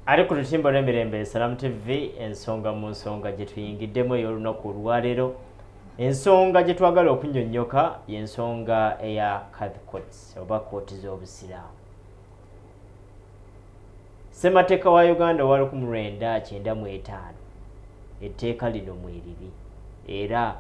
Ari ku lutimbo lw'emirembe Salamu TV ensonga mu nsonga gye tuyingiddemu ey'olunaku olwaleero. Ensonga gye twagala okunnyonnyoka y'ensonga eya Kadhi Courts oba kooti z'obusiraamu. Ssemateeka wa Uganda wa 1995 etteeka lino mweriri era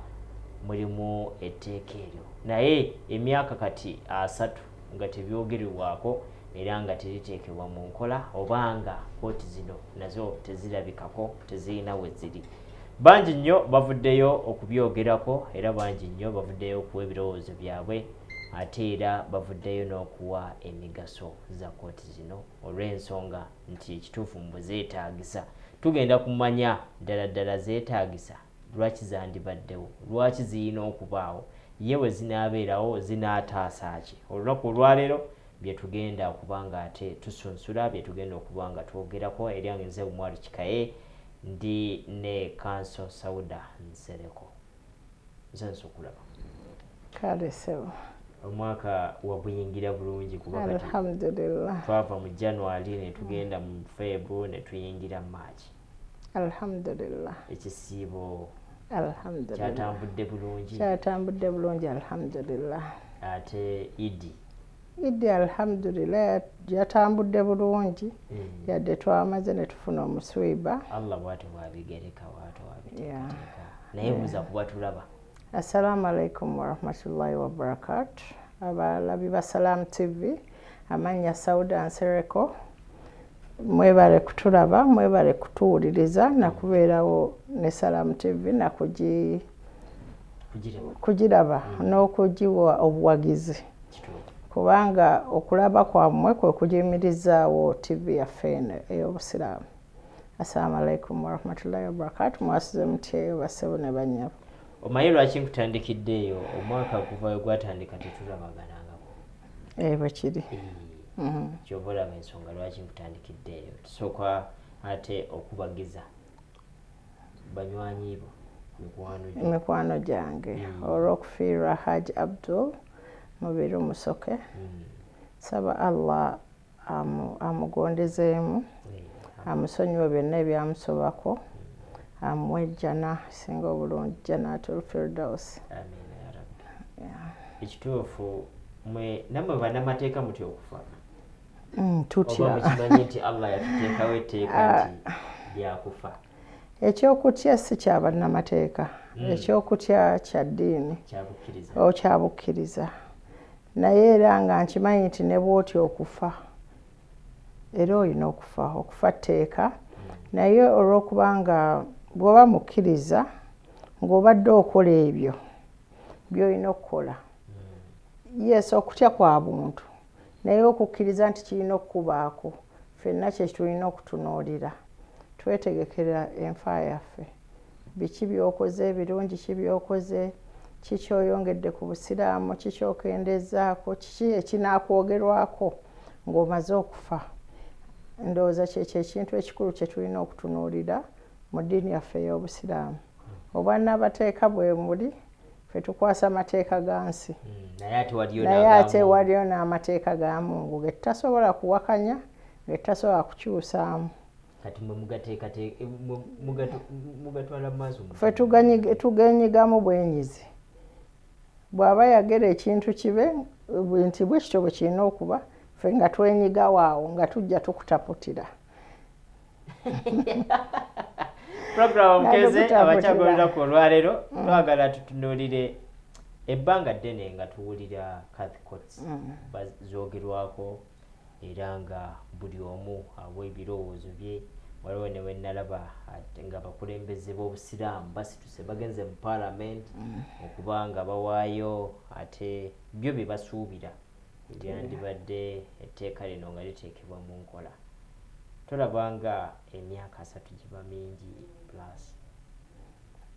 mulimu etteeka eryo naye emyaka kati 3 nga tebyogererwako era nga teriteekebwa mu nkola obanga kooti zino nazo tezirabikako tezirina we ziri. Bangi nnyo bavuddeyo okubyogerako era bangi nnyo bavuddeyo okuwa ebirowoozo byabwe ate era bavuddeyo n'okuwa emigaso za kooti zino olw'ensonga nti ekituufu mbwe zeetaagisa. Tugenda kumanya ddala zeetaagisa lwaki zandibaddewo lwaki zirina okubaawo ye we zinaabeerawo zinaataasa ki. Olunaku olwaleero bye tugenda okubanga ate tusunsula bye tugenda okubanga twogerako eryange nze Omwali Kikaye ndi ne Kanso Sauda Nsereko. Nze nsukulaba kale sebo omwaka waguyingira bulungi kuba kati alhamdulillah twava mu January ne tugenda mu February ne tuyingira March. Alhamdulillah Ekisiibo alhamdulillah kyatambudde bulungi alhamdulillah ate Idi alhamdulillah yatambudde bulungi yadde twamaze ne tufuna omuswiba Allah bw'ati bwabigereka bw'atwabiteeka naye buza kuba tulaba. Assalamu alaikum warahmatullahi wabarakatuh. Abalabi ba Salamu TV amanya Sauda Nsereko mwebale kutulaba mwebale kutuwuliriza nakubeerawo ne Salamu TV kugiraba n'okugiwa obuwagizi kubanga okulaba kwammwe kwe kugiyimirizaawo TV yaffe eno ey'obusiraamu. Assalamu alaikum warahmatullahi wabarakatuh. Mwasize mutyeyo basebo ne banyabo. Omanyi lwaki nkutandikiddeeyo omwaka guva gwatandika tetulabaganangako bwe kiri kyova olaba ensonga lwaki nkutandikiddeeyo. Tusooka ate okubagiza banywanyi bo mikwano gyange olw'okufiirwa Haji Abdul Mubiru Musoke. Saba Allah amugondezeemu amusonyiwe byonna ebyamusobako amuwe jjana singa obulungi Jannatul Firdaus. Amiina ya Rabbi. Ekituufu mwe nammwe bannamateeka mutya okufa? Tutya. Oba mukimanyi nti Allah yatuteekawo etteeka nti lyakufa? Ekyokutya si kya bannamateeka, ekyokutya kya ddiini kyabukkiriza. Naye era nga nkimanyi nti ne bw'otya okufa era olina okufa tteeka naye olw'okubanga bw'oba mukkiriza ng'obadde okola ebyo by'olina okukola. Yes, okutya kwa buntu naye okukkiriza nti kirina okukubaako ffenna kye tulina okutunuulira twetegekera enfa yaffe. Biki by'okoze ebirungi ki by'okoze kiki oyongedde ku busiraamu kiki okendezaako kiki ekinaakwogерwako ng'omaze okufa. Ndowooza kyekyo ekintu ekikulu kye tulina okutunuulira mu ddiini yaffe ey'obusiraamu. Obwannabateeka bwe muli ffe tukwasa amateeka ga nsi naye ate waliyo n'amateeka ga Mungu ge tutasobola kuwakanya ge tutasobola kukyusaamu. Kati mwe mugatwala mu maaso ffe tugenyigamu bwenyizi. Bw'aba yagera ekintu kibe nti bwe kityo bwe kirina okuba ffe nga twenyigawo awo nga tujja tukutaputira. Program mukeze abakyagolera ku olwaleero twagala tutunuulire ebbanga ddene nga tuwulira Kadhi Courts zoogerwako era nga buli omu awa ebirowoozo bye. Waliwo ne wennalaba nga abakulembeze b'obusiraamu basituse bagenze mu Parliament okuba nga bawaayo ate byo bye basuubira ebyandibadde etteeka lino nga liteekebwa mu nkola. Tolaba nga emyaka 3 giba mingi plus.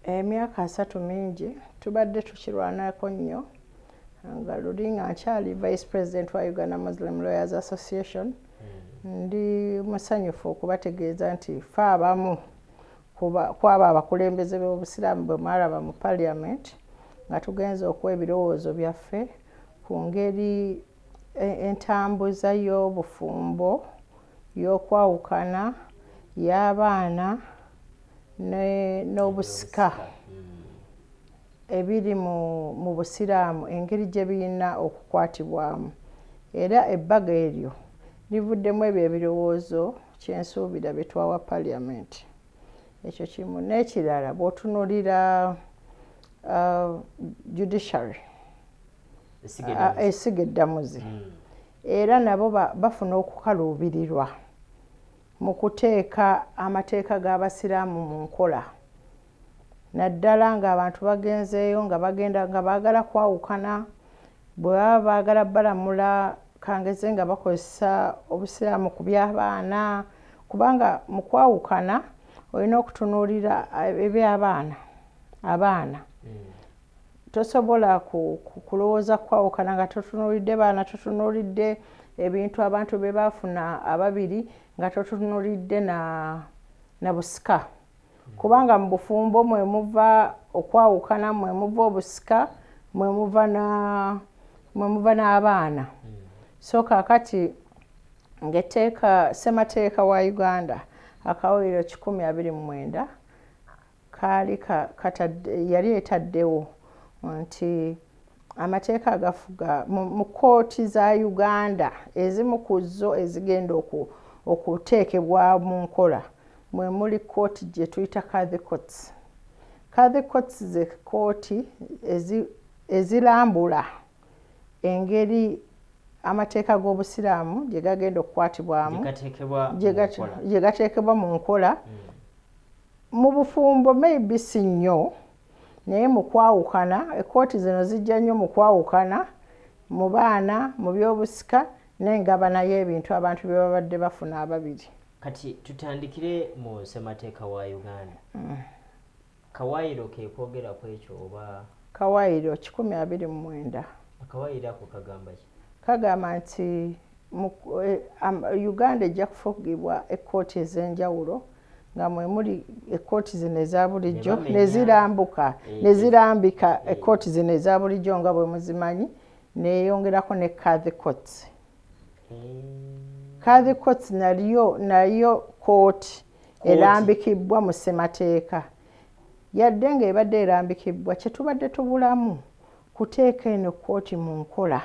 Emyaka 3 mingi tubadde tukirwanako nnyo nga luli nga nkyali Vice President wa Uganda Muslim Lawyers Association. Ndi musanyufu okubategeeza nti ffe abamu kwaba abakulembeze b'obusiraamu bwe mwalaba mu Parliament nga tugenza okuwa ebirowoozo byaffe ku ngeri entambuza y'obufumbo y'okwawukana y'abaana n'obusika ebiri mu busiraamu engeri gye birina okukwatibwamu era ebbaga eryo livuddemu ebyo ebirowoozo kyensuubira bye twawa paliamenti. Ekyo kimu. N'ekirala bw'otunuulira judiciary esiga eddamuzi era nabo bafuna okukaluubirirwa mu kuteeka amateeka g'abasiraamu mu nkola naddala ng'abantu bagenzeeyo nga baagala kwawukana bwe baba baagala balamula kangeze nga bakozesa obusiraamu ku by'abaana kubanga mu kwawukana olina okutunuulira abaana tosobola kulowooza kwawukana nga totunuulidde baana totunuulidde ebintu abantu bye baafuna ababiri nga totunuulidde na busika kubanga mu bufumbo mwe muva okwawukana mwe muva obusika mwe muva n'abaana so kaakati ng'etteeka ssemateeka wa Uganda akawuliro 129 yali etaddewo nti amateeka agafuga mu kkooti za Uganda ezimu ku zo ezigenda okuteekebwa mu nkola mwe muli kkooti gye tuyita Kadhi Courts. Kadhi Courts ze kkooti ezirambula engeri amateeka g'obusiraamu gye gagenda okukwatibwamu gye gateekebwa mu nkola mu bufumbo maybe si nnyo naye mu kwawukana ekkooti zino zijja nnyo mu kwawukana mu baana mu by'obusika n'engabana y'ebintu abantu bye babadde bafuna ababiri. Kati tutandikire mu ssemateeka wa Uganda. Kawaayiro ke kwogera ku ekyo oba kawaayiro 129. Akawaayiro ako kagamba ki? Kagamba nti Uganda ejja kufugibwa ekkooti ez'enjawulo nga mwe muli ekkooti zino eza bulijjo nezirambika ekkooti zino eza bulijjo nga bwe muzimanyi neeyongerako ne Kadhi Courts. Kadhi Courts nayo kkooti erambikibwa mu ssemateeka yadde ng'ebadde erambikibwa kye tubadde tubulamu kuteeka eno kkooti mu nkola.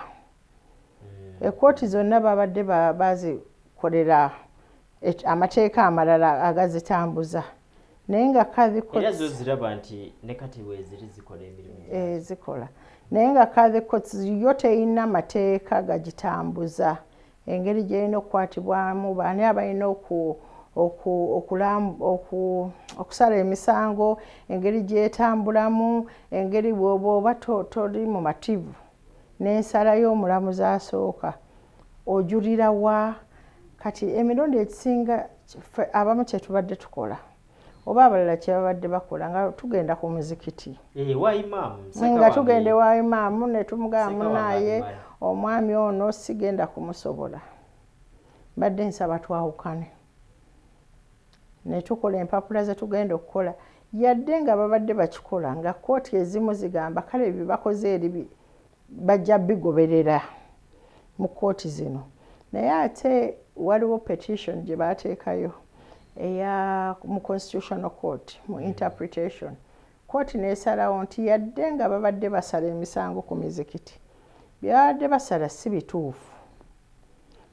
Ekkooti zonna babadde bazikolera amateeka amalala agazitambuza naye nga Kadhi Courts era zo ziraba nti ne kati weeziri zikola emirimu zikola naye nga Kadhi Courts yo teyina mateeka gagitambuza engeri gy'erina okukwatibwamu baani abalina okusala emisango engeri gy'etambulamu engeri bw'oba toli mu mativu n'ensala y'omulamuzi asooka ojulira wa kati emirundi ekisinga abamu kye tubadde tukola oba abalala kye babadde bakola nga tugenda ku muzikiti nga tugenda ewa imaamu ne tumugamba munaaye omwami ono sigenda kumusobola mbadde nsaba twawukane ne tukola empapula ze tugenda okukola yadde nga babadde bakikola nga kkooti ezimu zigamba kale ebyo bakoze eri bajja bigoberera mu kkooti zino naye ate waliwo petition gye baateekayo mu constitutional court mu interpretation kkooti n'esalawo nti yadde nga babadde basala emisango ku mizikiti byabadde basala si bituufu.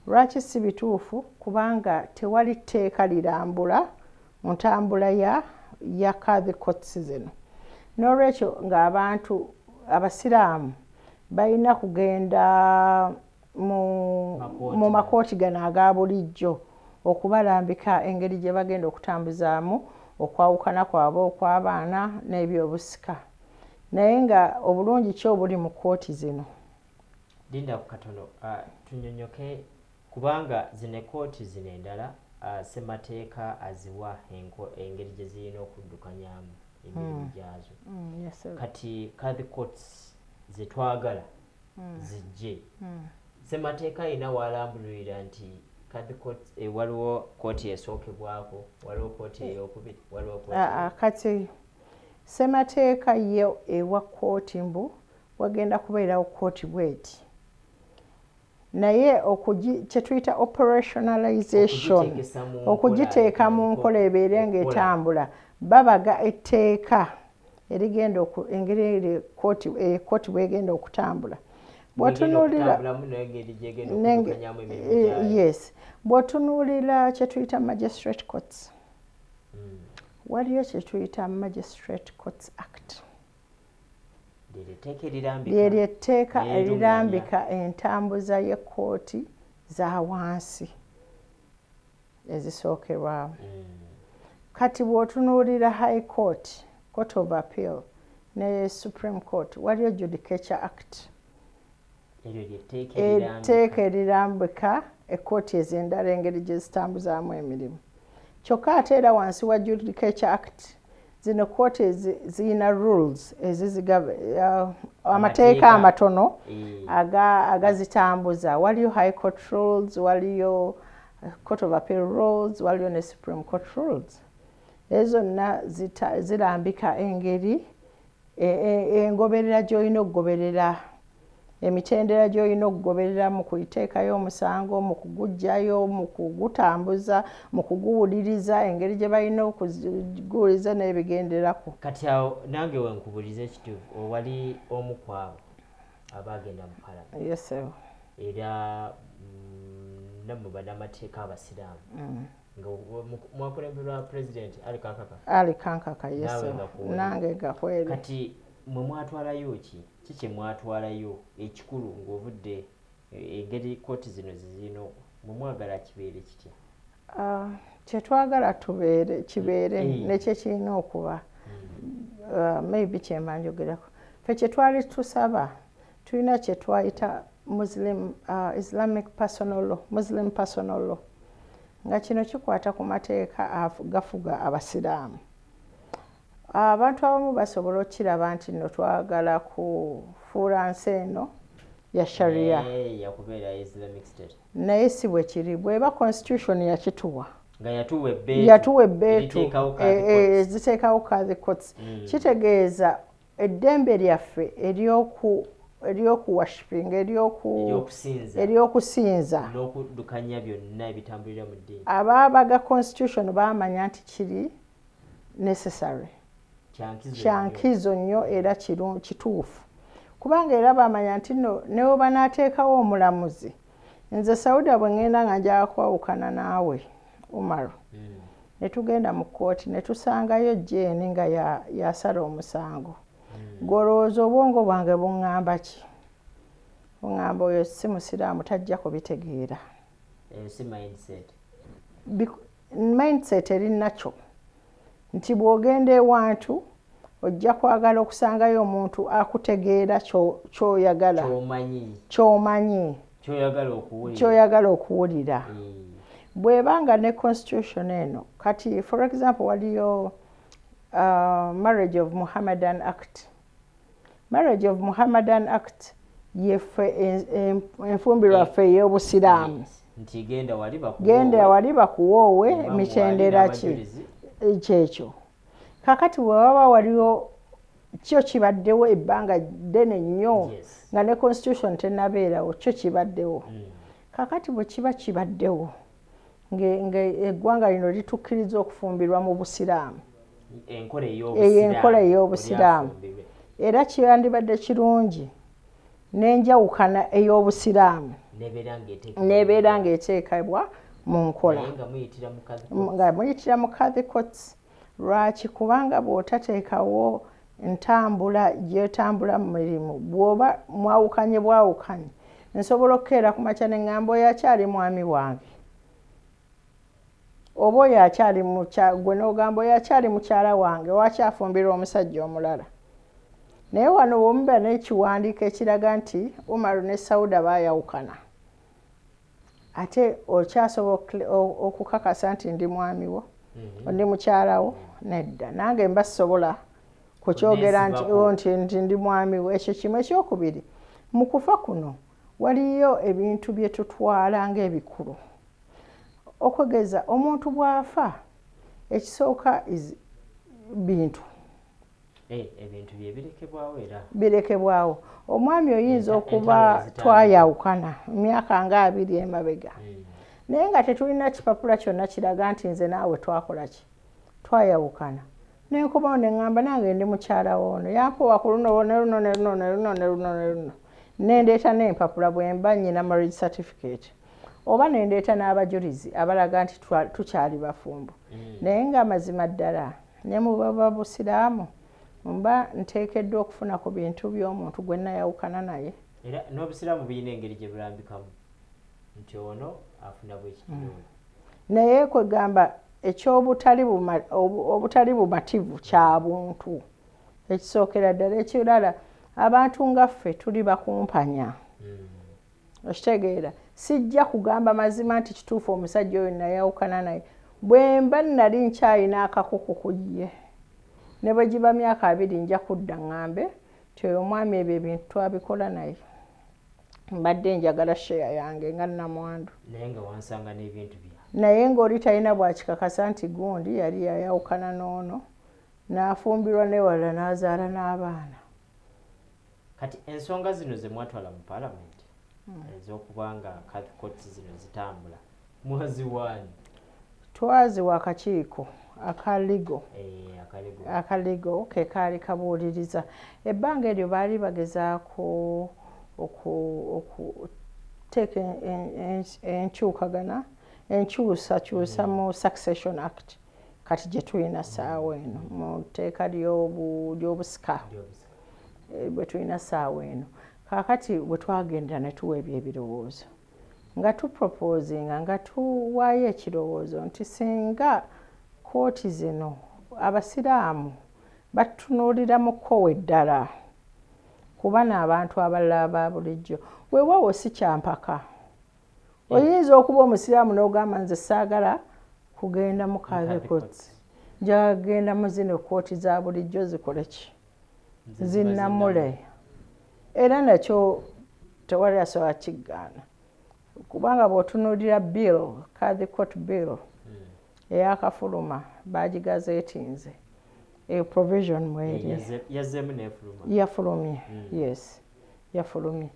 Lwaki si bituufu? Kubanga tewali tteeka lirambula mu ntambula ya Kadhi Courts zino n'olwekyo ng'abantu abasiraamu balina kugenda mu makooti gano aga bulijjo okubalambika engeri gye bagenda okutambuzaamu okwawukana kwabwe okw'abaana n'ebyobusika naye nga obulungi ki obuli mu kkooti zino? Linda ku katono tunyonyoke kubanga zino kkooti zino endala ssemateeka aziwa engeri gye zirina okuddukanyamu emirimu gyazo kati Kadhi Courts zetwagala zijje ssemateeka alina walambulirira nti Kadhi Courts waliwo kkooti esookebwako waliwo kkooti eyokubiri waliwo kkooti kati ssemateeka yo ewa kkooti mbu wagenda kubeerawo kkooti bweti naye kye tuyita operationalization okugiteeka mu nkola ebeere ng'etambula babaga etteeka erigenda engeri kooti bwegenda okutambula bw'otunuulira kye tuyita magistrate courts waliyo kye tuyita Magistrate Courts Act lyeryo etteeka erirambika entambuza y'ekkooti za wansi ezisookerwamu kati bw'otunuulira High Court, Court of Appeal ne Supreme Court waliyo Judicature Act etteeka erirambika ekkooti ez'endala engeri gye zitambuzaamu emirimu kyokka ate era wansi wa Judicature Act zino kkooti ziyina rules amateeka amatono agazitambuza waliyo High Court rules waliyo Court of Appeal rules waliyo ne Supreme Court rules ezo zonna zirambika engeri engoberera gy'olina okugoberera emitendera gy'olina okugoberera mu kuyiteekayo omusango mu kuguggyayo mu kugutambuza mu kuguwuliriza engeri gye balina okuguliriza n'ebigenderako kati awo nange wenkubuliriza ekituufu wali omu ku abo abaagenda mu Parliament yes era nammwe bannamateeka abasiraamu nga mwakulemberwa President Ali Kankaka yes nange gakwere kati mwe mwatwalayo ki kye mwatwalayo ekikulu ng'ovudde engeri kooti zino zizino mwe mwagala kibeere kitya kyetwagala kibeere nekyo kirina okuba maybe kyemba njogerako fe kyetwali tusaba tulina kyetwayita Muslim personal law nga kino kikwata ku mateeka gafuga abasiraamu abantu abamu basobola okiraba nti nno twagala kufuula nsi eno ya sharia naye si bwe kiri bweba constitution yakituwa yatuwa ebbeetu eziteekawo kazi courts kitegeeza eddembe lyaffe ery'okuwashipinga ery'okusinza abaabaga constitution baamanya nti kiri necessary kyankizo nnyo era kituufu kubanga era baamanya nti nno ne bwe banaateekawo omulamuzi nze Sauda bwe ngenda nga njala kwawukana naawe Umaru ne tugenda mu kkooti ne tusangayo Jane nga yasala omusango golowooza obwongo bwange buŋŋamba ki buŋŋamba oyo si musiraamu tajja kubitegeera mindset erinakyo nti bw'ogenda ewantu ojja kwagala okusangayo omuntu akutegeera ky'omanyi ky'oyagala okuwulira bw'ebanga ne constitution eno kati for example waliyo Marriage of Muhammadan Act yeffe enfumbirwa ffe ey'obusiraamu nti genda wali bakuwoowe emitendera ki kyekyo kakati bwe waba waliwo kyo kibaddewo ebbanga ddene nnyo nga ne constitution tennabeerawo kyo kibaddewo kakati bwe kiba kibaddewo ng'eggwanga lino litukkiriza okufumbirwa mu busiraamu enkola ey'obusiraamu era kyandibadde kirungi n'enjawukana ey'obusiraamu nebeera ng'eteekebwa mu nkola nga muyitira mu Kadhi Courts lwaki kubanga bw'otateekawo ntambula gyetambula mu mirimu bw'oba mwawukanye bwawukanye nsobola okukeera ku makya ne ŋŋamba oyo akyali mwami wange oba oyo akyali gwe n'ogamba oyo akyali mukyala wange wakyafumbirwa omusajja omulala naye wano bw'omuba n'ekiwandiiko ekiraga nti Umaru ne Sauda baayawukana ate okyasobola okukakasa nti ndi mwami wo ndi mukyala wo nedda nange mba sobola kukyogera nti ndi mwami wo ekyo kimu ekyokubiri mu kufa kuno waliyo ebintu bye tutwala ng'ebikulu okugeza omuntu bw'afa ekisooka bintu ebintu birekebwawo era birekebwawo omwami oyinza okuba twayawukana emyaka nga 2 emabega naye nga tetulina kipapula kyonna kiraga nti nze naawe twakola ki twayawukana nenkubawo neŋŋamba nange ndi mukyala woono yampowa ku luno luno nendeeta n'empapula bwe mba nnyina marriage certificate oba nendeeta n'abajulizi abalaga nti tukyali bafumbo naye nga mazima ddala ne mu babusiraamu mba nteekeddwa okufuna ku bintu by'omuntu gwe nayawukana naye era n'obusiraamu buyina engeri gye bulambikamu nti ono afuna bwekityo naye kwegamba obutali bumativu kya buntu ekisookera ddala ekirala abantu nga ffe tuli bakumpanya okitegeera sijja kugamba mazima nti kituufu omusajja oyo nayawukana naye bwe mba nali nkyalina akakuku ku ye ne bwe giba myaka 2 nja kudda ŋŋambe nti oyo omwami ebyo ebintu twabikola naye mbadde njagala sheya yange nga nnamwandu naye nga wansanga n'ebintu bya naye ng'oli talina bwakikakasa nti gundi yali yayawukana n'ono n'afumbirwa newala n'azaala n'abaana kati ensonga zino ze mwatwala mu paalamenti ez'okuba nga courts zino zitambula mwaziwaani twaziwa akakiiko akaligo ke kaali kabuuliriza ebbanga eryo baali bagezaako okuteeka enkyusakyusa mu Succession Act kati gye tulina ssaawa eno mu tteeka ly'obusika bwe tulina ssaawa eno kaakati bwe twagenda ne tuwa ebyo ebirowoozo nga tuproposinga nga tuwaayo ekirowoozo nti singa kooti zino abasiraamu batunuuliramu kkowe ddala kuba n'abantu abalala aba bulijjo weewaawo si kyampaka oyinza okuba omusiraamu n'ogamba nze saagala kugenda mu Kaale Courts njagenda mu zino kooti za bulijjo zikole ki zinnamule era nakyo tewali asobola kigaana kubanga bw'otunuulira bill Kaale Court bill eyakafuluma bagigazeetinze provision mweri yafulumye yes yafulumye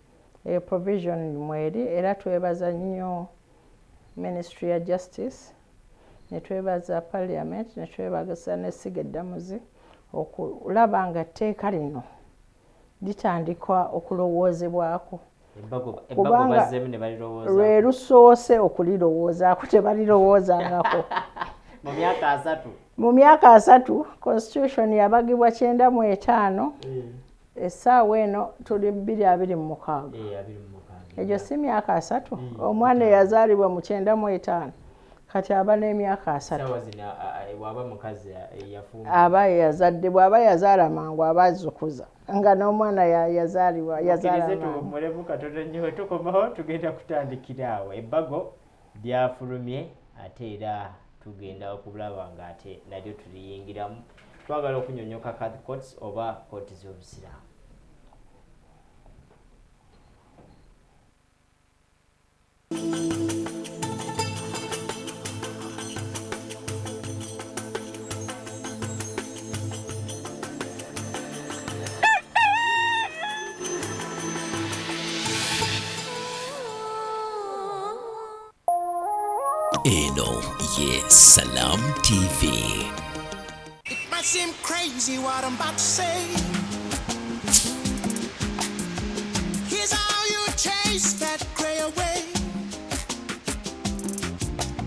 provision mweri era twebaza nnyo Ministry ya Justice ne twebaza Parliament ne twebaza n'essiga eddamuzi okulaba nga tteeka lino litandikwa okulowoozebwako kubanga lwe lusoose okulirowoozaako tebalirowoozangako mu myaka 3 constitution yabagibwa 95 essaawa eno tuli 226 egyo si myaka 3 omwana eyazaalibwa mu 95 kati aba n'emyaka 3 aba yazadde bw'aba yazaala mangu aba azukuza nga n'omwana yazaalibwa mulevu Katonda nnyo tukomawo tugenda kutandikira awo ebbago lyafulumye ate era tugenda okulaba nga ate nalyo tuliyingiramu twagala okunyonyoka Kaale Courts oba kooti z'obusiraamu Eno ye Salam TV. It might seem crazy what I'm about to say. Here's how you chase that gray away.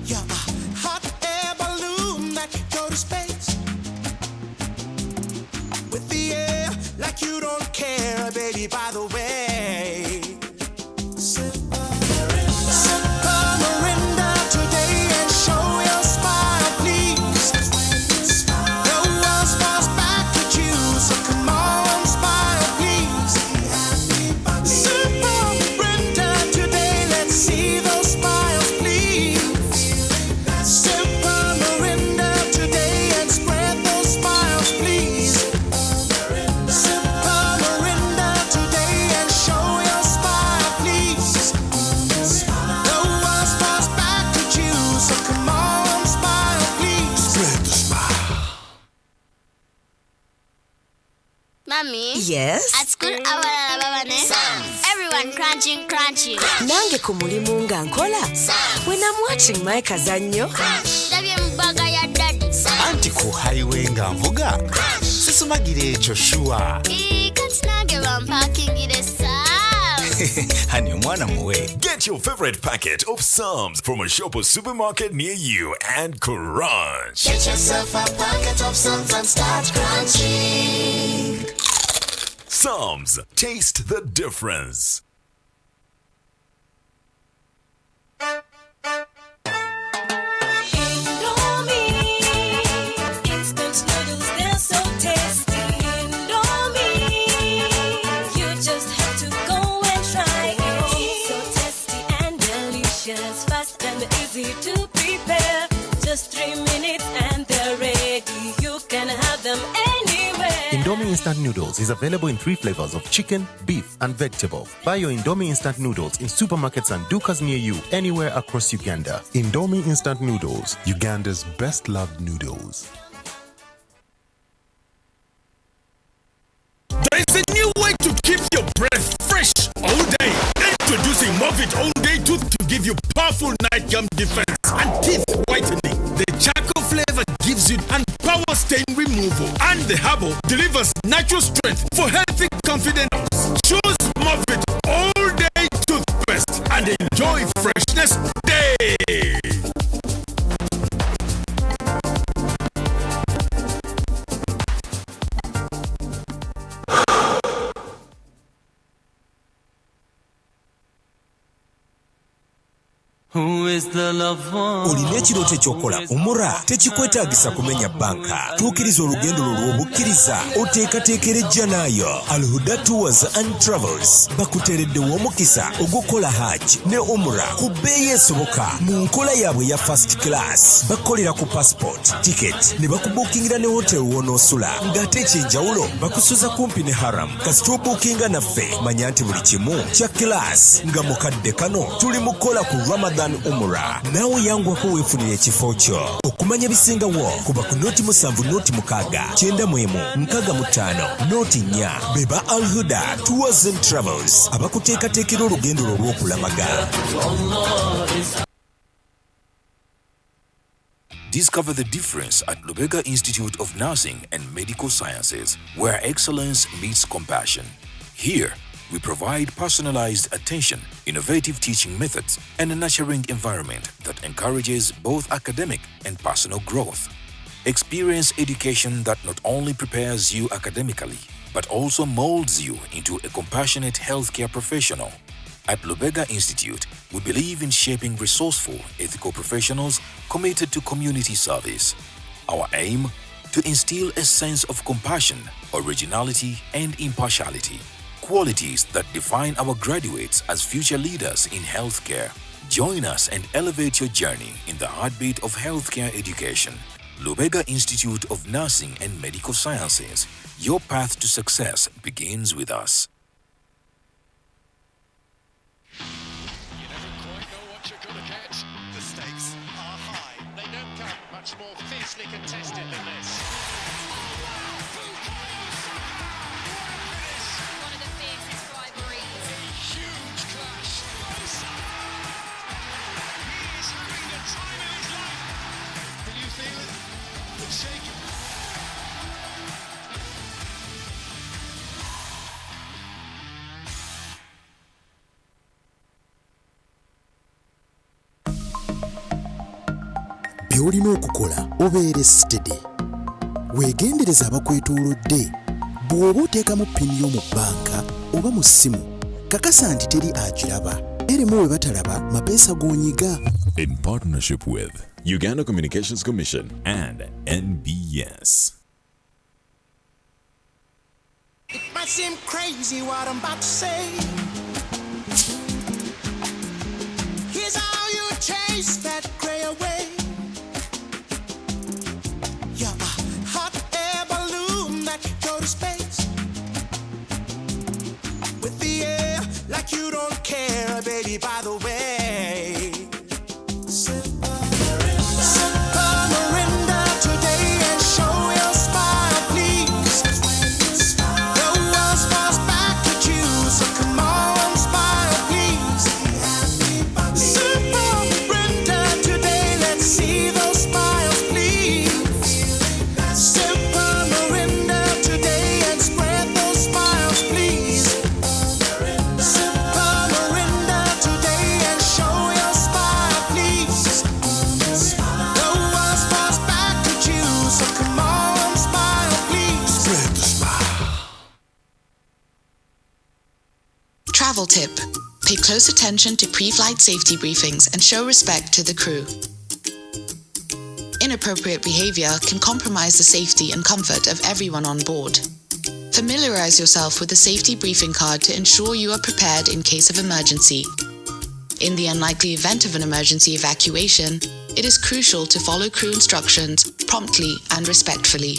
You're a hot air balloon that can go to space. With the air like you don't care, baby, by the way. Yes. At school, everyone crunching. Nange ku mulimu nga nkola. When I'm watching my kazanyo. Anti ku highway nga mvuga. Sisumagire ekyo shuwa. Hani mwana muwe. Get your favorite packet of Psalms from a shop or supermarket near you and crunch. Get yourself a packet of Psalms and start crunching. Psalms, taste the difference. To prepare, just 3 minutes and they're ready. You can have them anywhere. Indomie Instant Noodles is available in 3 flavors of chicken, beef, and vegetable. Buy your Indomie Instant Noodles in supermarkets and dukas near you anywhere across Uganda. Indomie Instant Noodles, Uganda's best loved noodles. There is a new way to keep your breath fresh all day. Introducing Movit All Day Tooth to give you powerful night gum defense and teeth whitening. The charcoal flavor gives you and power stain removal, and the herbal delivers natural strength for healthy confidence. Choose Movit All Day Toothpaste and enjoy freshness day. Olina ekirooto ekyokola umura tekikwetaagisa kumenya banka. Tuukiriza olugendo lw'obukkiriza oteekateekera ejja naayo. Al-Huda Tours and Travels bakuteeredde w'omukisa ogw'okukola hajj ne umura ku bbeeyi esoboka mu nkola yaabwe ya first class. Bakolera ku passport, ticket ne bakubuukingira ne hotel w'onoosula ng'ate ekyenjawulo bakusuza kumpi ne haram. Kasita obuukinga naffe manya nti buli kimu kya class nga mukadde kano tuli mu kukola ku Ramadan Umura. Nawe yangwako weefunire ekifo kyo. Okumanya bisingawo kuba ku noti 7 noti 6 9 noti 4 beba Al-Huda Tours and Travels abakuteekateekera olugendo lw'okulamaga. Discover the difference at Lubega Institute of Nursing and Medical Sciences, where excellence meets compassion. Here, we provide personalized attention, innovative teaching methods, and a nurturing environment that encourages both academic and personal growth. Experience education that not only prepares you academically, but also molds you into a compassionate healthcare professional. At Lubega Institute, we believe in shaping resourceful, ethical professionals committed to community service. Our aim, to instill a sense of compassion, originality, and impartiality. Qualities that define our graduates as future leaders in healthcare. Join us and elevate your journey in the heartbeat of healthcare education. Lubega Institute of Nursing and Medical Sciences. Your path to success begins with us. You never quite know what you're going to get. The stakes are high. They don't come much more fiercely contested than this. Byolina okukola obeere steady. Weegendereza abakwetoolodde. Bw'oba oteekamu pini y'omu bbanka oba mu ssimu, kakasa nti teri agiraba. Eremu we batalaba mapeesa g'onyiga. In partnership with Uganda Communications Commission and NBS. It might seem crazy what I'm about to say. Here's how you chase that gray away. You're a hot air balloon that can go to space. With the air like you don't care, baby, by the way. Surrender today and show your smile, please. The travel tip. Pay close attention to pre-flight safety briefings and show respect to the crew. Inappropriate behavior can compromise the safety and comfort of everyone on board. Familiarize yourself with the safety briefing card to ensure you are prepared in case of emergency. In the unlikely event of an emergency evacuation, it is crucial to follow crew instructions promptly and respectfully.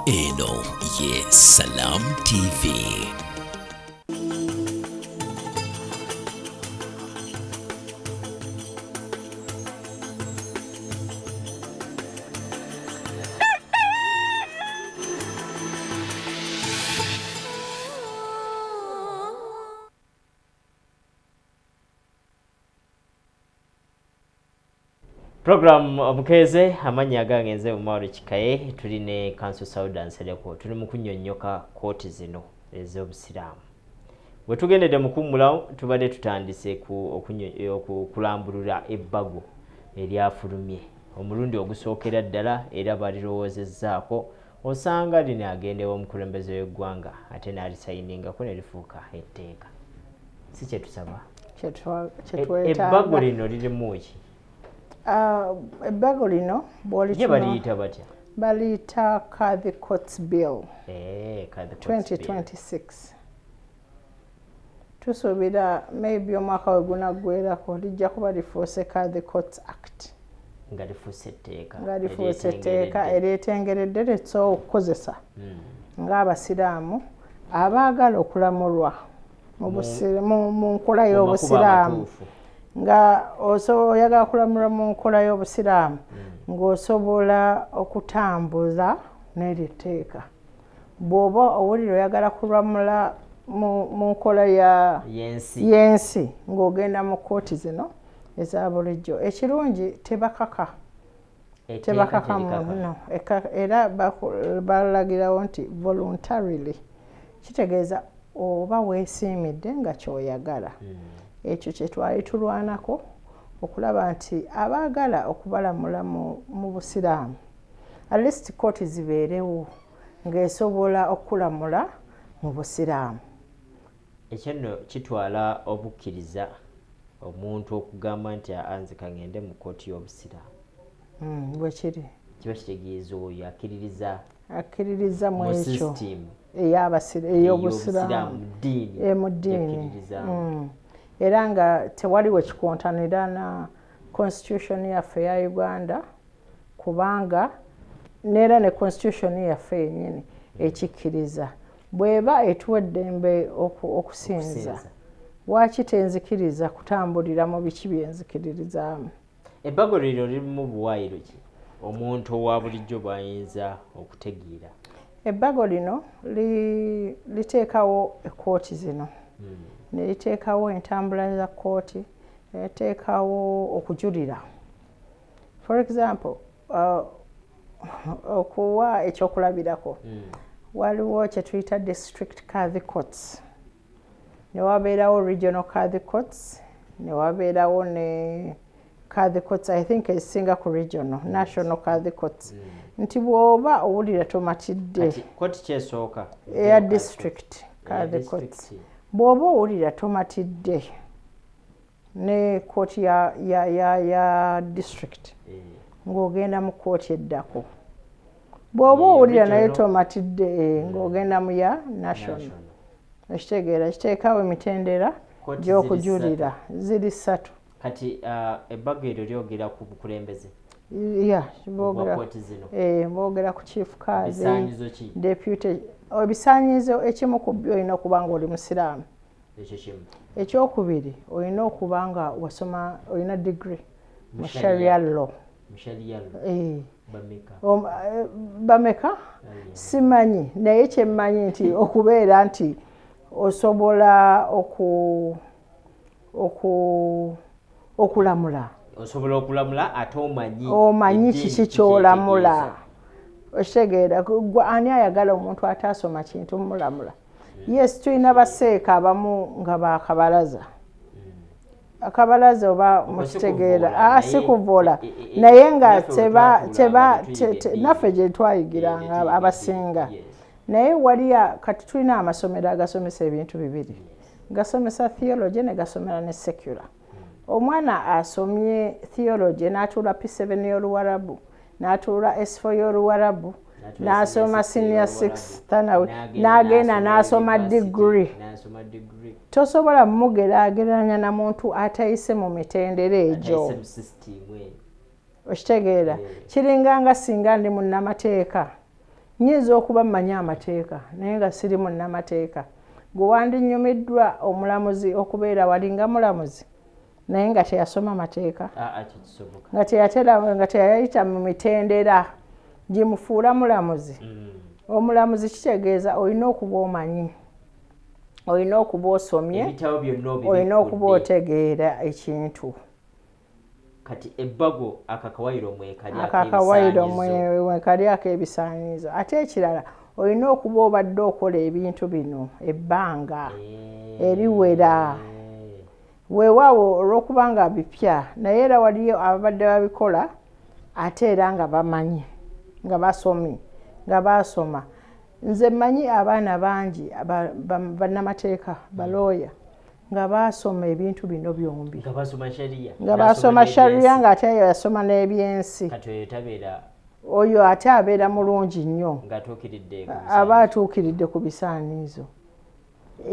Eno ye Salam TV. Program omukeze amanya agangenze mu Mauro Chikaye tuline Council Saudan Seleko tuli mu kunnyonnyoka kooti zino ez'obusiraamu. Bwe tugendedde mu kummulawo tubadde tutandise kulambulula ebbago eryafulumye omulundi ogusookera ddala era balirowoozezzaako osanga lino agendewo omukulembeze w'eggwanga ate n'alisayiningako ne lifuuka etteeka. Si kye tusaba ebbago lino lirimu ki? Ebbago lino baliyita batya? Baliyita Kadhi Courts Bill 2026. Tusuubira maybe omwaka we gunaggweerako lijja kuba lifuuse Kadhi Courts Act nga lifuuse etteeka eryetengeredde litsobola okukozesa ng'abasiraamu abaagala okulamulwa mu nkola y'obusiraamu nga oyagala kulamula mu nkola y'obusiraamu ng'osobola okutambuza n'eryo etteeka. Bw'oba owulira oyagala kulamula mu nkola y'ensi ng'ogenda mu kooti zino eza bulijjo, ekirungi tebakaka muno era balagirawo nti voluntarily, kitegeeza oba weesiimidde nga kyoyagala. Ekyo kye twali tulwanako okulaba nti abaagala okubalamula mu busiraamu at least kooti zibeerewo ng'esobola okulamula mu busiraamu. Ekyo nno kitwala obukkiriza omuntu okugamba nti anze kangende mu kooti y'obusiraamu. Bwe kiri kiba kitegeeza oyo akkiririza mu ekyo ey'obusiraamu mu ddiini. Era nga tewaliwo kikontanira na constitution yaffe ya Uganda kubanga neera ne constitution yaffe yennyini ekikkiriza bw'eba etuwa eddembe okusinza lwaki tenzikiriza kutambulira mu biki byenzikiririzaamu. Ebbago lino lirimu buwaayiro ki omuntu owa bulijjo bw'ayinza okutegeera? Ebbago lino liteekawo ekooti zino neliteekawo entambula za kooti, neliteekawo okujulira. For example, okuwa ekyokulabirako waliwo kye tuyita district Kadhi Courts, ne wabeerawo regional Kadhi Courts, ne wabeerawo ne Kadhi Courts I think ezisinga ku regional, national Kadhi Courts. Nti bw'oba owulira tomatidde kooti kyesooka eya district Kadhi Courts, bw'oba owulira tomatidde ne kooti ya district ng'ogenda mu kooti eddako, bw'oba owulira naye tomatidde ng'ogenda mu ya national. Ekitegeera kiteekawo emitendera gy'okujulira ziri 3. Kati ebbago eryo lyogera ku bukulembeze? Boogera ku chief Kadhi, deputy. Ebisaanyizo ekimu ku byo olina okuba nga oli musiraamu. Ekyokubiri olina okuba nga wasoma, olina degree mu Sharia law. Bameka simanyi, naye kyemmanyi nti okubeera nti osobola okulamula. Osobola okulamula ate omanyi kiki ky'olamula. Okitegeera ani ayagala omuntu ataasoma kintu mulamula? Yes, tulina baseeka abamu nga bakabalaza akabalaza oba mukitegeera si kuvoola naye nga naffe gye twayigiranga abasinga naye waliya kati tulina amasomero agasomesa ebintu bibiri gasomesa theology ne gasomera ne secular omwana asomye theology n'atuula P7 y'Oluwarabu n'atuula S4 y'Oluwarabu n'asoma senior 6 thanawe n'agenda n'asoma degree tosobola mugeraageranya na muntu atayise mu mitendera egyo okitegeera kiringanga singa ndi munnamateeka nyinza okuba mmanyi amateeka naye nga siri munnamateeka gwe wandinyumiddwa omulamuzi okubeera walinga mulamuzi naye nga teyasoma amateeka nga teyayita mu mitendera gimufuula mulamuzi omulamuzi kitegeeza olina okuba omanyi olina okuba osomye olina okuba otegeera ekintu kati ebbago akakawayiro mwekali ak'ebisaanyizo ate ekirala olina okuba obadde okola ebintu bino ebbanga eriwera weewaawo olw'okubanga bipya naye era waliyo ababadde babikola ate era nga bamanyi nga basomye nga basoma nze mmanyi abaana bangi bannamateeka balooya nga basoma ebintu bino byombi nga basoma sharia nga ate yasoma n'ebyensi oyo ate abeera mulungi nnyo aba atuukiridde ku bisaaniizo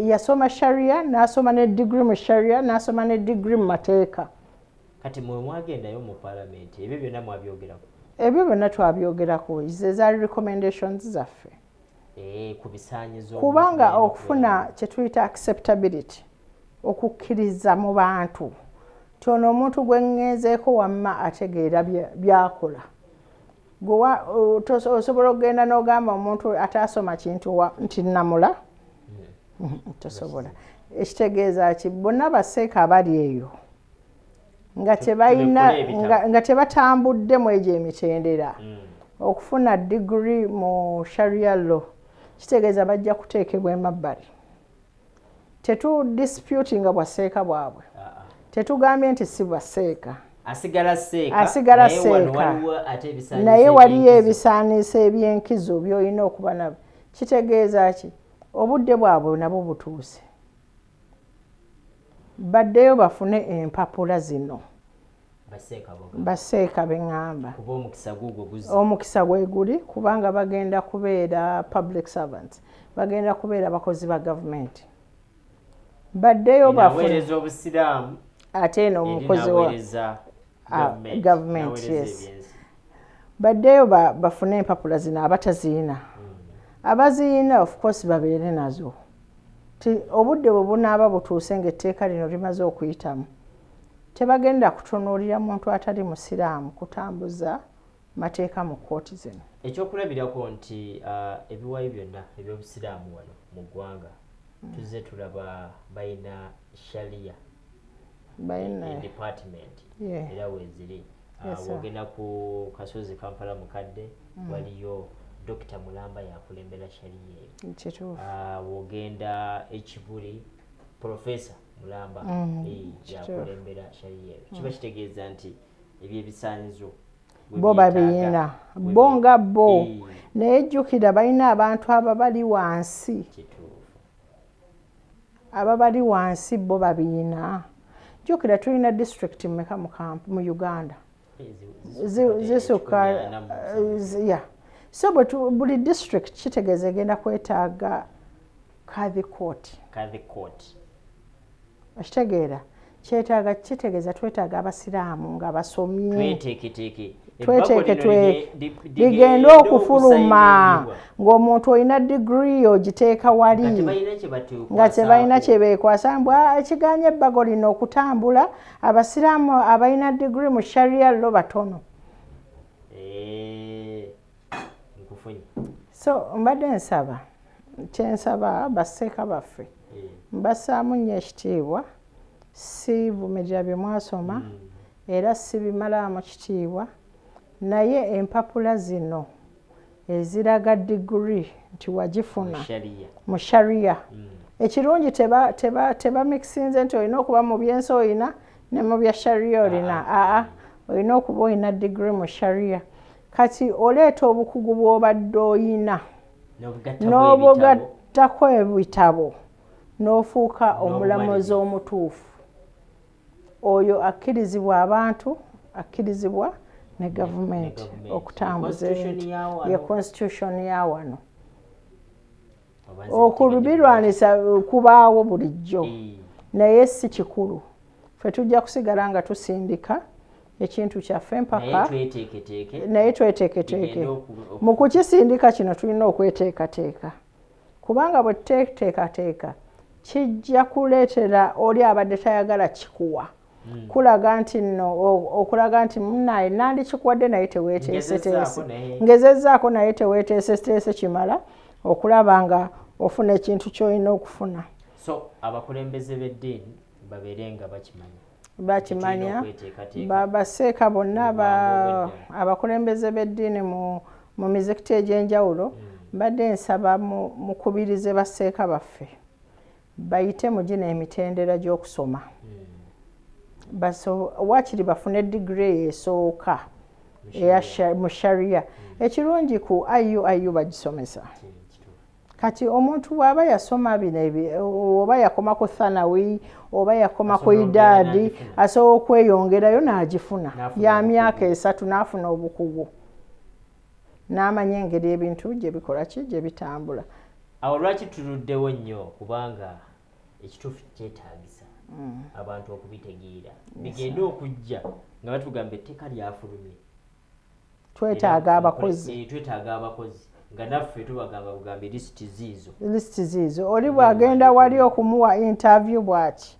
yasoma sharia n'asoma ne degree mu sharia n'asoma ne degree mu mateeka kati mwe mwagendayo mu parliament ebyo byonna mwabyogerako ebyo byonna twabyogerako ze zaali recommendations zaffe ku bisaanyizo kubanga okufuna kye tuyita acceptability okukkiriza mu bantu tono omuntu gwe ngenzeeko wamma ategeera byakola osobola okugenda n'ogamba omuntu ataasoma kintu nti namula tosobola ekitegeeza ki bonna baseeka abali eyo nga tebatambudde mu egyo emitendera okufuna degree mu sharia law kitegeeza bajja kuteekebwa emabbali tetudisputinga bwaseeka bwabwe tetugambye nti si bwaseeka asigala seeka naye waliyo ebisaaniiso ebyenkizo by'olina okuba nabyo kitegeeza ki obudde bwabwe nabwo butuuse baddeyo bafune empapula zino baseeka beŋŋamba omukisa gwe guli kubanga bagenda kubeera public servants bagenda kubeera bakozi ba gavumenti baddeyo bafune ate eno omukozi wa gavumenti yes baddeyo bafune empapula zino abataziina abaziina of course babeere nazo obudde bwe bunaaba butuuse ng'etteeka lino limaze okuyitamu tebagenda kutunuulira muntu atali musiraamu kutambuza mateeka mu kkooti zino ekyokulabirako nti ebiwayi byonna ebyobusiraamu wano mu ggwanga tuzze tulaba bayina sharia department era weeziri wogenda ku kasozi Kampala mukadde waliyo Dr. Mulamba yakulembera sharia wogenda ekibuli Professor Mulamba yakulembera sharia kiba kitegeeza nti ebyebisaanyizo bo babiyina bo nga bo naye jjukira balina abantu ababali wansi bo babiyina jjukira tulina district mmeka mu Uganda zisukka so buli district kitegeeza egenda kwetaaga Kadhi Court okitegeera kitegeeza twetaaga abasiraamu nga basomye tweteeke ligenda okufuluma ng'omuntu olina degree ogiteeka wali nga tebalina kye beekwasa mbu ekiganya ebbago lino okutambula abasiraamu abalina degree mu sharia lo batono so mbadde nsaba kyensaba basseeka baffe mbassaamu nnyo ekitiibwa siivumirira bye mwasoma era sibimalaamu kitiibwa naye empapula zino eziraga degree nti wagifuna mu sharia ekirungi teba mixinze nti olina okuba mu byensi olina ne mu bya sharia olina olina okuba olina degree mu sharia kati oleeta obukugu bw'obadde oyina n'obugattako ebitabo n'ofuuka omulamuzi omutuufu oyo akkirizibwa abantu akkirizibwa ne gavumenti okutambuza ebintu ye constitution ya wano okulubirwanisa kubaawo bulijjo naye si kikulu ffe tujja kusigala nga tusindika ekintu kyaffe mpaka naye tweteeketeeke mu kukisindika kino tulina okweteekateeka kubanga bwe tuteekateeka kijja kuleetera oli abadde tayagala kikuwa kulaga nti nno okulaga nti munnaye nandikikuwadde naye teweeteeseteese ngezezzaako naye teweeteeseteese kimala okulaba nga ofuna ekintu ky'olina okufuna so abakulembeze b'eddiini babeere nga bakimanya baseeka bonna abakulembeze b'eddiini mu mizikiti egy'enjawulo mbadde nsaba mukubirize baseeka baffe bayite mu gino emitendera gy'okusoma waakiri bafune digiri esooka mu sharia ekirungi ku IU bagisomesa kati omuntu bw'aba yasoma bino oba yakoma ku thanawi oba yakoma ku idaadi asobola okweyongerayo n'agifuna ya myaka 3 n'afuna obukugu n'amanya engeri ebintu gye bikola ki gye bitambula awo lwaki tuluddewo nnyo kubanga ekituufu kyetaagisa abantu okubitegeera bigenda okujja nga batugamba etteeka lyafulumye twetaaga abakozi nga naffe tubagamba bugambe lisiti ziizo oli bw'agenda wali okumuwa interview bw'ati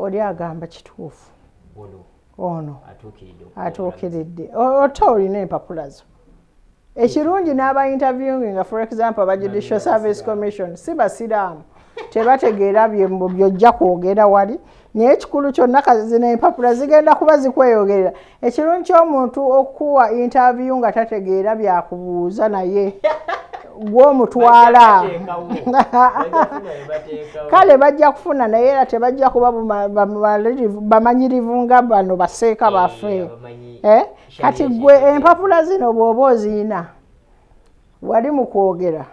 oli agamba kituufu ono atuukiridde ote olina empapula zo ekirungi n'aba interviewing for example aba Judicial Service Commission si basiraamu tebategeera byojja kwogera wali naye ekikulu kyonna kazina empapula zigenda kuba zikweyogerera ekirungi ky'omuntu okuwa interview nga tategeera byakubuuza naye gw'omutwala kale bajja kufuna naye era tebajja kuba bamanyirivu nga bano baseeka baffe kati gwe empapula zino bw'oba oziyina wali mu kwogera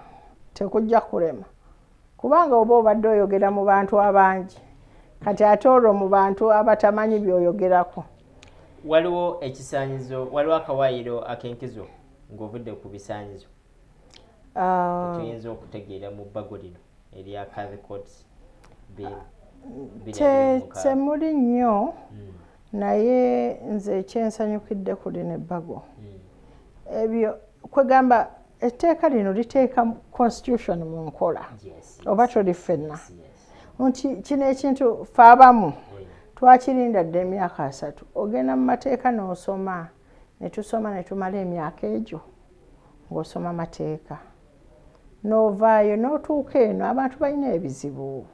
tekujja kulema kubanga oba obadde oyogera mu bantu abangi kati ate olwo mu bantu abatamanyi by'oyogerako waliwo ekisaanyizo waliwo akawaayiro ak'enkizo ng'ovudde ku bisaanyizo tuyinza okutegeera mu bbago lino erya Catholic Courts temuli nnyo naye nze ekyensanyukidde ku lino ebbago ebyo kwegamba etteeka lino liteeka constitution mu nkola oba toli ffenna nti kino ekintu fe abamu twakirinda dde emyaka 3 ogenda mu mateeka n'osoma ne tusoma ne tumala emyaka egyo ng'osoma amateeka n'ovaayo n'otuuka eno abantu balina ebizibu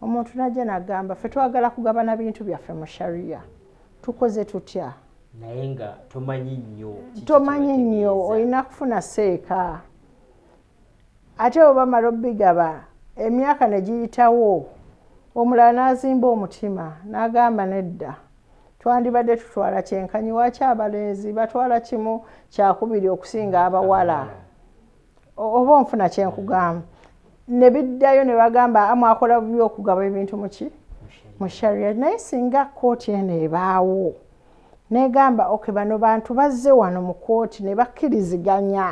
omuntu najja n'agamba ffe twagala kugabana bintu byaffe mu sharia tukoze tutya naye nga tomanyi nnyo olina kufuna seeka ate obamala obigaba emyaka ne giyitawo omulala n'azimba omutima n'agamba nedda twandibadde tutwala kyenkanyi waaki abalenzi batwala kimu kyakubiri okusinga abawala oba onfuna kyenkugamba ne biddayo ne bagamba mwakola bubi okugaba ebintu mu sharia naye singa kooti eno ebaawo negamba bano bantu bazze wano mu kooti ne bakkiriziganya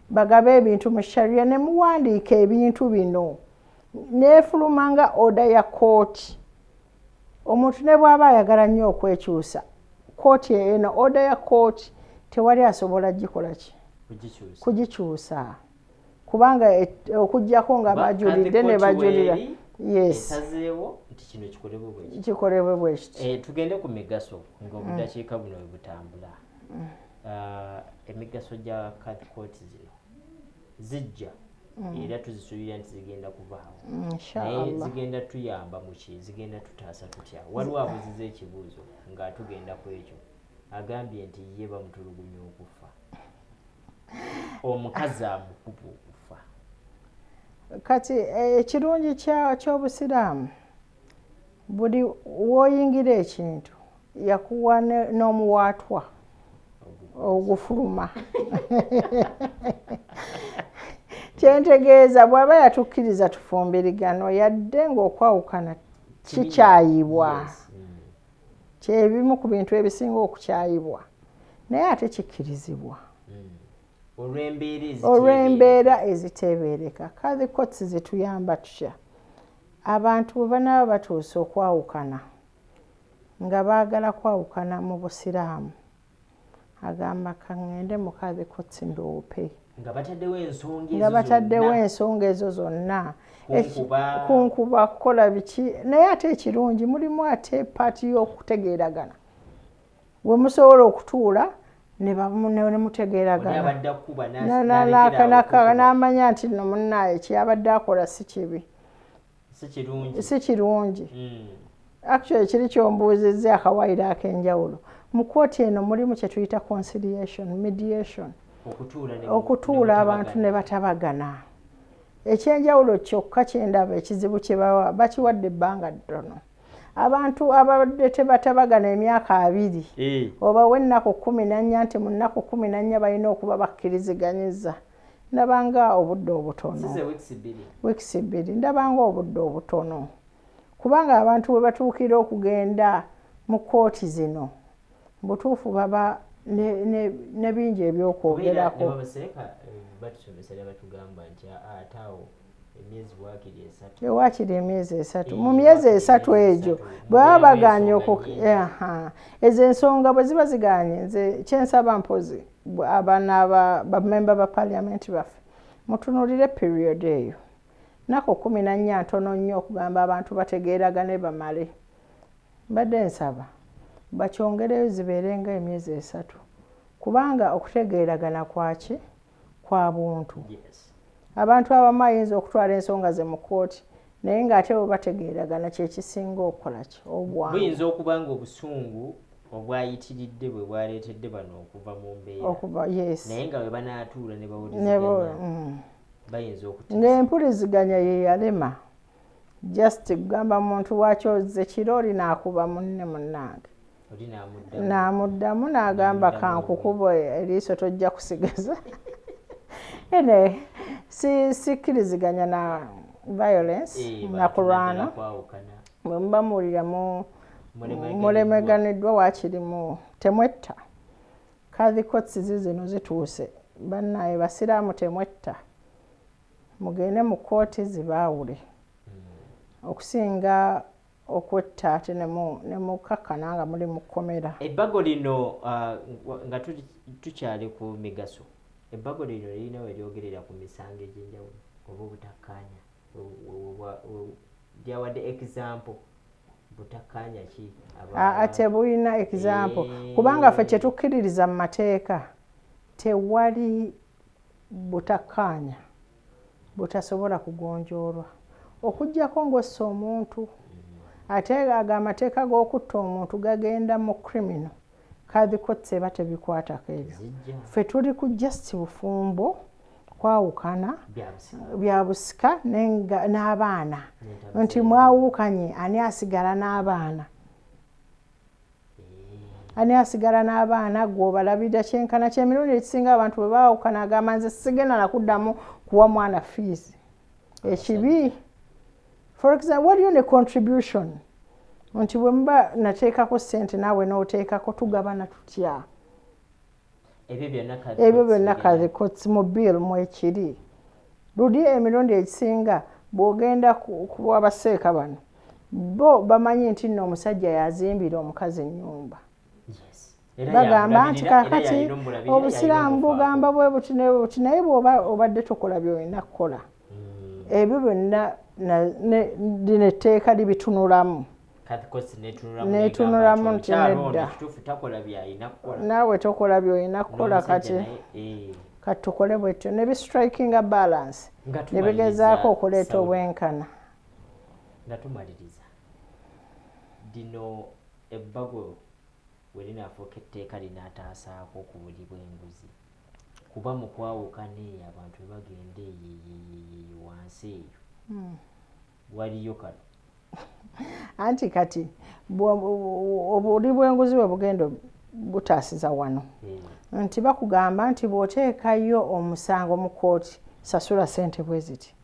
bagabe ebintu mu sharia ne muwandiika ebintu bino neefuluma nga oda ya kooti omuntu ne bw'aba ayagala nnyo okwekyusa kooti eno oda ya kooti tewali asobola gikola ki kugikyusa kubanga okujjako nga bajulidde ne bajulira kikolebwe bwe kiti tugende ku migaso ng'obudakiika buno bwe butambula emigaso gya Catholic Courts zino zijja era tuzisuubira nti zigenda kuvaawo naye zigenda tuyamba mu ki zigenda tutaasa tutya waliwo abuziza ekibuuzo ng'atugenda ku ekyo agambye nti ye bamutulugunya okufa omukazi amukuba okufa kati ekirungi ky'obusiraamu buli woyingira ekintu yakuwa n'omuwaatwa ogufuluma kyentegeeza bw'aba yatukkiriza tufumbirigano yadde ng'okwawukana kikyayibwa kyebimu ku bintu ebisinga okukyayibwa naye ate kikkirizibwa olw'embeera eziteebereka kazi kotsi zituyamba tutya abantu bwe banaaba batuuse okwawukana nga baagala kwawukana mu busiraamu agamba kaŋŋende mu kazi kotsi ndowupe nga bataddewo ensonga ezo zonna kunkuba kukola biki naye ate ekirungi mulimu ate paati y'okutegeeragana we musobola okutuula ne mutegeeragana n'amanya nti nno munnaaye kyabadde akola si kibi si kirungi actually kiri kyombuuzizza akawaayiro ak'enjawulo mu kkooti eno mulimu kye tuyita conciliation mediation okutuula abantu ne batabagana ekyenjawulo kyokka kyendaba ekizibu kye bakiwadde ebbanga ttono abantu abadde tebatabagana emyaka 2 oba w'ennaku 14 nti mu nnaku 14 balina okuba bakkiriziganyiza ndabanga obudde obutono weeks 2 ndabanga obudde obutono kubanga abantu bwe batuukira okugenda mu kkooti zino butuufu baba ne bingi ebyokwogerako waakiri emyezi 3 mu myezi 3 egyo bwaba baganye ezo ensonga bwe ziba ziganye nze kyensaba mpozi abaana bamemba ba paliamenti baffe mutunulire period eyo nako 14 ntono nnyo okugamba abantu bategeeragane bamale mbadde nsaba bakyongereyo zibeerenga emyezi 3 kubanga okutegeeragana kwaki kwa buntu abantu abamu ayinza okutwala ensonga ze mu kkooti naye ng'ate bwe bategeeragana kyekisinga okukola ki obwangu buyinza okuba nga obusungu obwayitiridde bwe bwaleetedde bano okuva mu mbeera naye nga bwe banaatuula ne bawuliziganya bayinza okutiisa ng'empuliziganya ye yalema just kugamba muntu wakyoze kiro oli naakuba munne munnange n'amuddamu n'agamba kankukuba eriiso tojja kusigaza ene sikkiriziganya na violence na kurwana bwe muba muwulira mulemeganiddwa waakirimu temwetta kazi kotsi zino zituuse bannaye basiraamu temwetta mugende mu kkooti zibaawule okusinga okwetta ate ne mukakkana nga muli mu kkomera ebbago lino nga tukyali ku migaso ebbago lino lirina we lyogerera ku misango egy'enjawulo oba obutakkaanya lyawadde example butakkaanya ki ate bulina example kubanga ffe kye tukkiririza mu mateeka tewali butakkaanya butasobola kugonjoolwa okuggyako ng'ossa omuntu ate amateeka g'okutta omuntu gagenda mu criminal kazi kotsi eba tebikwatako ebyo ffe tuli ku just bufumbo kwawukana bya busika n'abaana nti mwawukanye ani asigala n'abaana gw'obalabira kyenkana ky'emirundi ekisinga abantu bwe baawukana agamba nze sigenda nakuddamu kuwa mwana fees ekibi for example waliyo ne contribution nti bwe muba nateekako ssente naawe n'oteekako tugabana tutya ebyo byonna kazi kotsi mu bill mwekiri luli emirundi ekisinga bw'ogenda kuba abaseeka bano bo bamanyi nti nno omusajja yazimbira omukazi ennyumba bagamba nti kakati obusiraamu bugamba bwe buti ne bwe buti naye bw'oba obadde tokola by'olina kukola ebyo byonna lino etteeka libitunulamu netunulamu nti nedda naawe tokola by'olina kukola kati tukole bwetyo ne bistrikinga balance ne bigezaako okuleeta obwenkana nga tumaliriza dino ebbago we linaafuuka etteeka linaataasaako ku buli bw'enguzi kuba mu kwawukana eyo abantu bwe bagenda eyo wansi eyo waliyo kano anti kati obuli bw'enguzi bwe bugendo butaasiza wano nti bakugamba nti bw'oteekayo omusango mu kooti sasula ssente bwe ziti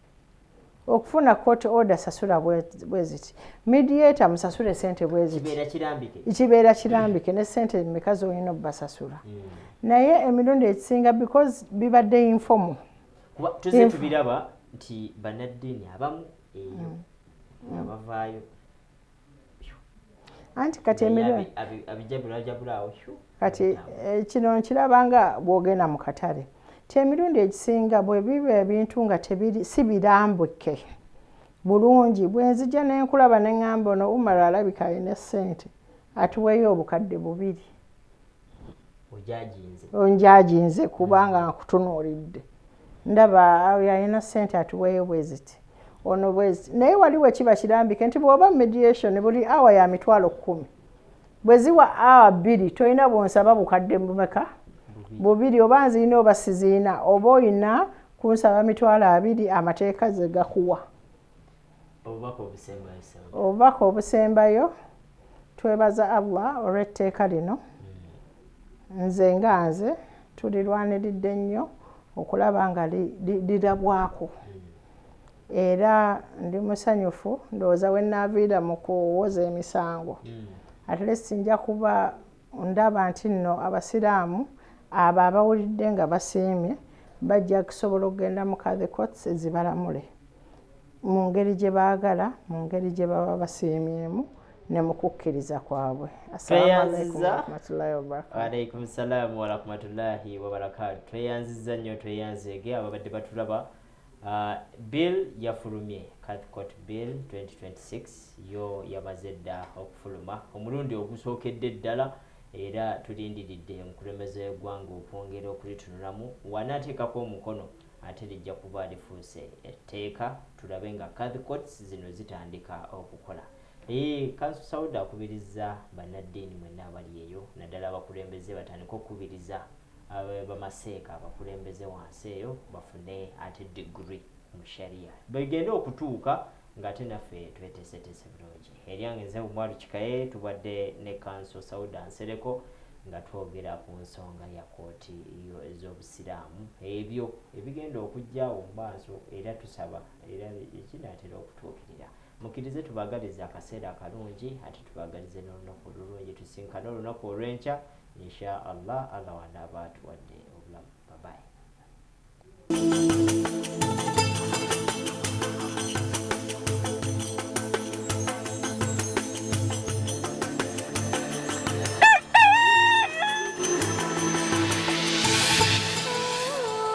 okufuna court order sasula bwe ziti mediator musasule ssente bwe ziti kibeera kirambike ne ssente mekazi olina obbasasula naye emirundi ekisinga because bibadde informal tuze tubiraba nti bannaddiini abamu eyo abavaayo anti kati emirundi abijabulajabulaawo kati kino nkirabanga bw'ogenda mu katale ti emirundi egisinga bwe biba ebintu nga si birambuke bulungi bwe nzija ne nkulaba ne ŋŋamba ono Umar alabika alina ssente atuweeyo obukadde 2 onjajinze kubanga nkutunuulidde ndaba yalina ssente atuweeyo bwe ziti ono bwe ziti naye waliwo kiba kirambike nti bw'oba mediation buli awa ya mitwalo 10 bwe ziwa awa 2 tolina bwonsaba bukadde bumeka 2 oba nziina oba siziina oba oyina kunsaba mitwalo 2 amateeka ze gakuwa obubaka obusembayo twebaza Allah olw'etteeka lino nze nga nze tulirwaniridde nnyo okulaba nga lirabwako era ndi musanyufu ndowooza we naaviira mu kuwoza emisango ate least nja kuba ndaba nti nno abasiraamu abo abawulidde nga basiimye bajja kusobola okugenda mu Catholic courts ezibalamule mu ngeri gye baagala mu ngeri gye baba basiimyemu ne mu kukkiriza kwabwe. Alaikum salaam wa rahmatullahi wa barakatuh. Tweyanziza nnyo tweyanzege ababadde batulaba. Bill yafulumye Catholic Court Bill 2026 yo yamaze dda okufuluma omulundi ogusookedde ddala era tulindiridde omukulembeze w'eggwanga okwongera okulitunulamu wanaateekako omukono ate lijja kuba lifuuse etteeka tulabe nga Catholic Courts zino zitandika okukola. Kanso Sauda akubiriza bannaddiini mwenna abali eyo naddala abakulembeze batandika okukubiriza bamaseeka abakulembeze wansi eyo bafune ate degree mu sharia bagenda okutuuka ng'ate naffe tweteeseteese bulungi. Eryange nze Omwalu Kikaye tubadde ne Kanso Sauda Nsereko nga twogera ku nsonga ya kooti ez'obusiraamu ebyo ebigenda okujjaawo mu maaso era tusaba era ekinaatera okutuukirira. Mukkirize tubagalize akaseera akalungi ate tubagalize n'olunaku olulungi tusinkane olunaku olw'enkya insha Allah wanaaba atuwadde obulamu. Bye bye.